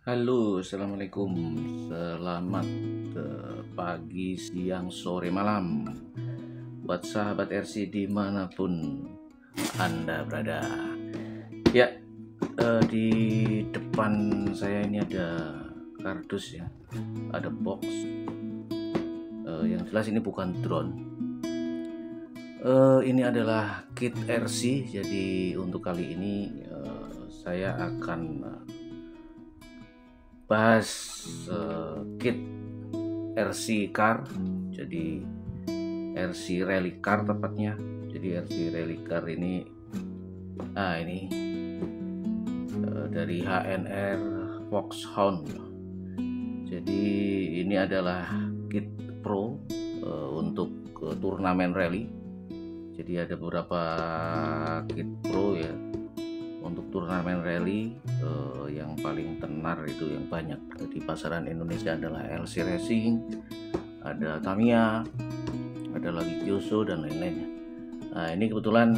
Halo, assalamualaikum. Selamat pagi, siang, sore, malam buat sahabat RC dimanapun Anda berada. Ya, di depan saya ini ada kardus ya, ada box. Yang jelas ini bukan drone. Ini adalah kit RC. Jadi untuk kali ini saya akan bahas kit RC car, jadi RC rally car tepatnya. Jadi RC rally car ini dari HNR Foxhound. Jadi ini adalah kit pro untuk turnamen rally. Jadi ada beberapa kit pro ya untuk turnamen rally. Yang paling tenar itu yang banyak di pasaran Indonesia adalah LC Racing, ada Tamiya, ada lagi Kyoso dan lain-lainnya. Nah ini kebetulan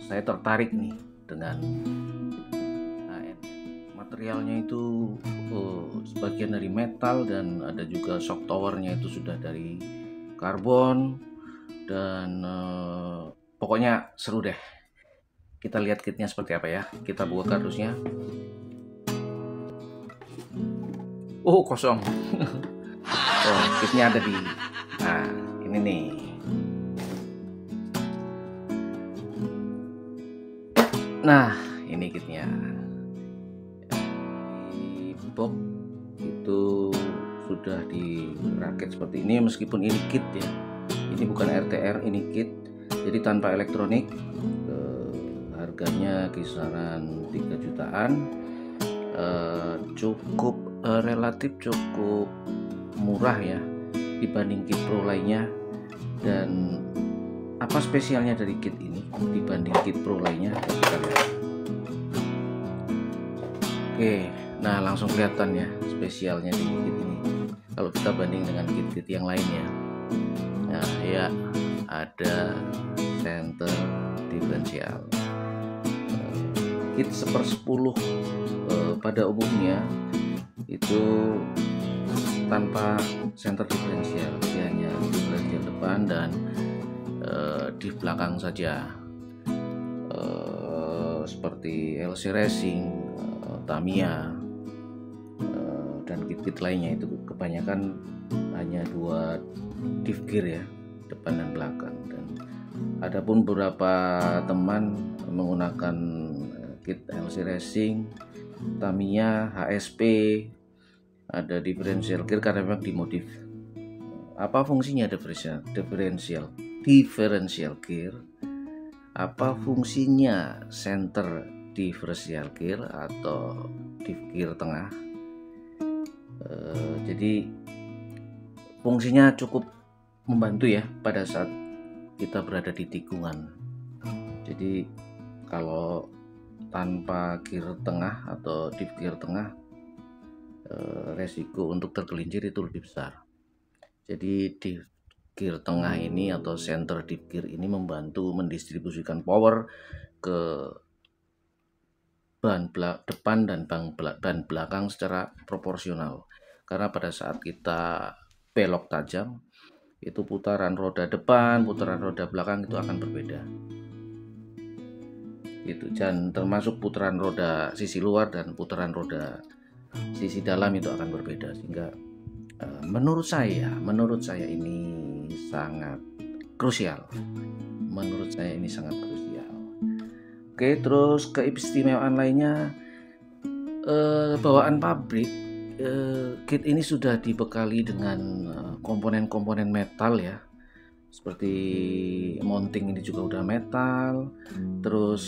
saya tertarik nih dengan materialnya itu sebagian dari metal dan ada juga shock towernya itu sudah dari karbon dan pokoknya seru deh. Kita lihat kitnya seperti apa ya. Kita buka kardusnya. Oh, kosong. Oh, kitnya ada di. Nah, ini nih. Nah, ini kitnya. Di box itu sudah dirakit seperti ini, meskipun ini kit ya. Ini bukan RTR, ini kit. Jadi tanpa elektronik. Harganya kisaran 3 jutaan. Cukup relatif cukup murah ya dibanding kit pro lainnya. Dan apa spesialnya dari kit ini dibanding kit pro lainnya, kita lihat. Oke, nah langsung kelihatan ya spesialnya di kit ini kalau kita banding dengan kit-kit yang lainnya. Nah ya, ada center diferensial. Kit 1/10 pada umumnya itu tanpa center diferensial, dia hanya diferensial depan dan di belakang saja, seperti LC Racing, Tamiya, dan kit-kit lainnya itu kebanyakan hanya 2 diff gear ya, depan dan belakang. Dan adapun beberapa teman menggunakan kit LC Racing, Tamiya, HSP, ada differential gear karena memang dimodif. Apa fungsinya differential gear? Apa fungsinya center differential gear atau diff gear tengah? Jadi fungsinya cukup membantu ya pada saat kita berada di tikungan. Jadi kalau tanpa gear tengah atau diff gear tengah, resiko untuk tergelincir itu lebih besar. Jadi diff gear tengah ini atau center diff gear ini membantu mendistribusikan power ke ban depan dan ban belakang secara proporsional. Karena pada saat kita belok tajam, itu putaran roda depan, putaran roda belakang itu akan berbeda. Itu, dan termasuk putaran roda sisi luar dan putaran roda sisi dalam itu akan berbeda, sehingga menurut saya ini sangat krusial. Oke, terus keistimewaan lainnya, bawaan pabrik, kit ini sudah dibekali dengan komponen-komponen metal ya. Seperti mounting ini juga udah metal, terus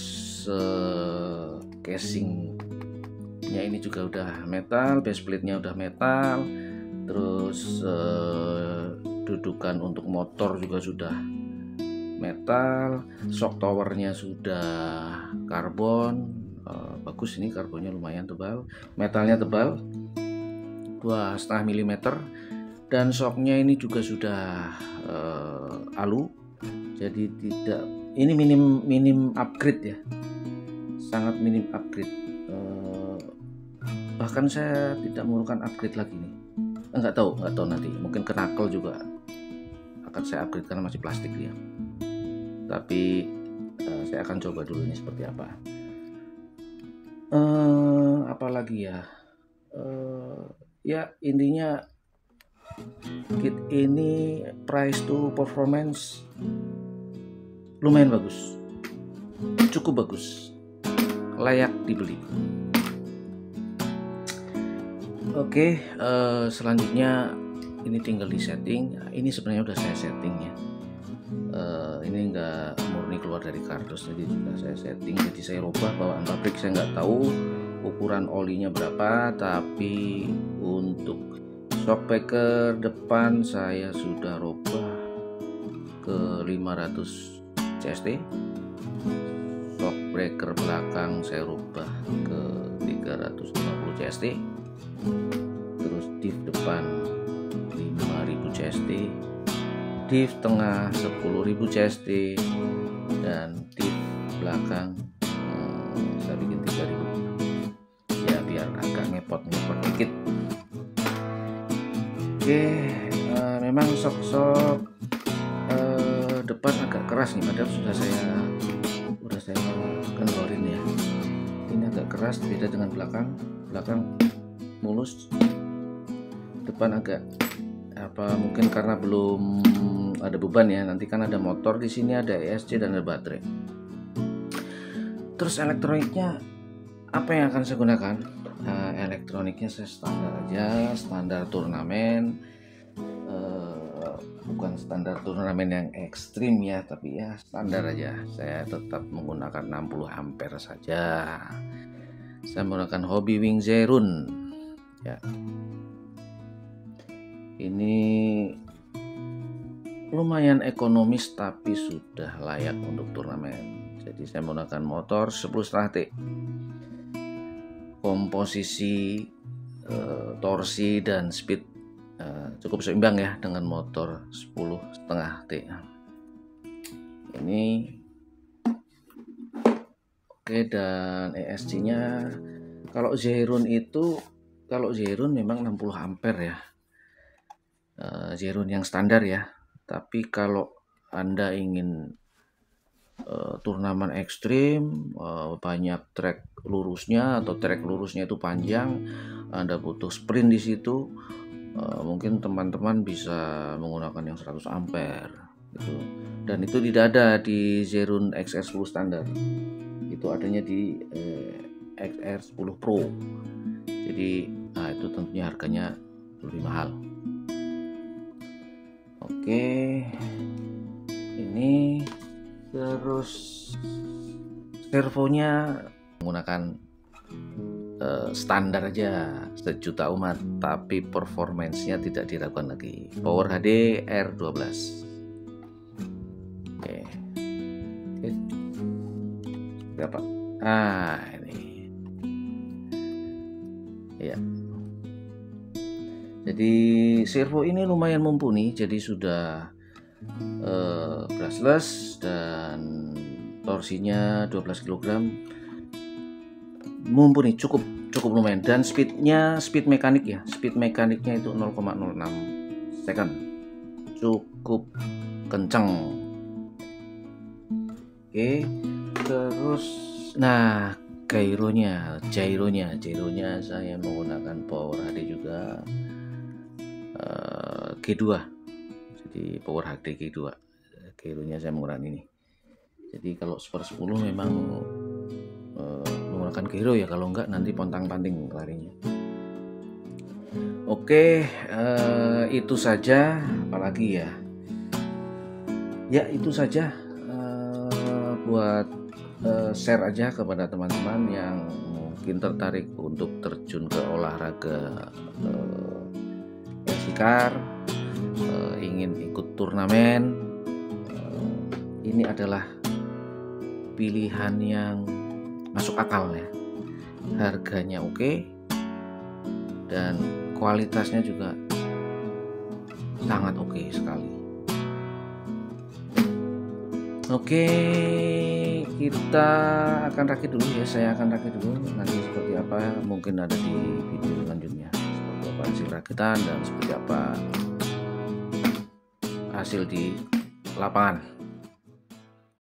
casingnya ini juga udah metal, base plate-nya udah metal, terus dudukan untuk motor juga sudah metal, shock towernya sudah karbon. Bagus, ini karbonnya lumayan tebal, metalnya tebal 2,5 mm, dan shocknya ini juga sudah alu. Jadi tidak, ini minim upgrade ya, sangat minim upgrade. bahkan saya tidak memerlukan upgrade lagi nih. Nggak tahu nanti, mungkin knuckle juga akan saya upgrade karena masih plastik dia. Tapi saya akan coba dulu ini seperti apa. Apalagi ya, ya intinya kit ini price to performance lumayan bagus, cukup bagus, layak dibeli. Oke, selanjutnya ini tinggal di setting. Ini sebenarnya udah saya setting ya. Ini enggak murni keluar dari kardus, jadi sudah saya setting. Jadi saya rubah bawaan pabrik, saya nggak tahu ukuran olinya berapa, tapi untuk shockbreaker depan saya sudah rubah ke 500 CST. Shockbreaker belakang saya rubah ke 350 CST. Terus diff depan 5000 CST, diff tengah 10.000 CST, dan diff belakang saya bikin 3000 ya, biar agak ngepot dikit. Oke, memang sok depan agak keras nih, padahal sudah saya kendorin ya. Ini agak keras, beda dengan belakang mulus, depan agak mungkin karena belum ada beban ya. Nanti kan ada motor di sini, ada ESC dan ada baterai. Terus elektroniknya apa yang akan saya gunakan? Elektroniknya saya standar aja, standar turnamen, bukan standar turnamen yang ekstrim ya, tapi ya standar aja. Saya tetap menggunakan 60 ampere saja. Saya menggunakan Hobywing Zerun ya. Ini lumayan ekonomis tapi sudah layak untuk turnamen. Jadi saya menggunakan motor 10,5 T. Komposisi, torsi dan speed cukup seimbang ya dengan motor 10,5 T. Ini oke, dan ESC-nya kalau Zerun memang 60 ampere ya. Zerun yang standar ya. Tapi kalau Anda ingin turnamen ekstrim, banyak trek lurusnya atau trek lurusnya itu panjang, Anda butuh sprint di situ, mungkin teman-teman bisa menggunakan yang 100 ampere gitu. Dan itu tidak ada di Zerun XR10 standar. Itu adanya di XR10 Pro. Jadi itu tentunya harganya lebih mahal. Oke, ini terus servonya menggunakan standar aja sejuta umat, tapi performance-nya tidak diragukan lagi. Power HD R12. Oke. Berapa? Ini ya. Jadi servo ini lumayan mumpuni, jadi sudah brushless dan torsinya 12 kg, mumpuni, cukup lumayan. Dan speed mekaniknya itu 0,06 second, cukup kencang. Oke, terus gyronya saya menggunakan Power HD juga, G2. Jadi Power HD G2, gyronya saya menggunakan ini. Jadi kalau Super 10 memang menggunakan gyro ya, kalau enggak nanti pontang-panting larinya. Oke, itu saja. Apalagi ya? Ya itu saja, buat share aja kepada teman-teman yang mungkin tertarik untuk terjun ke olahraga RC car, ingin ikut turnamen. Ini adalah pilihan yang masuk akal ya, harganya oke, dan kualitasnya juga sangat oke sekali. Oke, kita akan rakit dulu ya, saya akan rakit dulu, nanti seperti apa mungkin ada di video selanjutnya, seperti apa hasil rakitan dan seperti apa hasil di lapangan.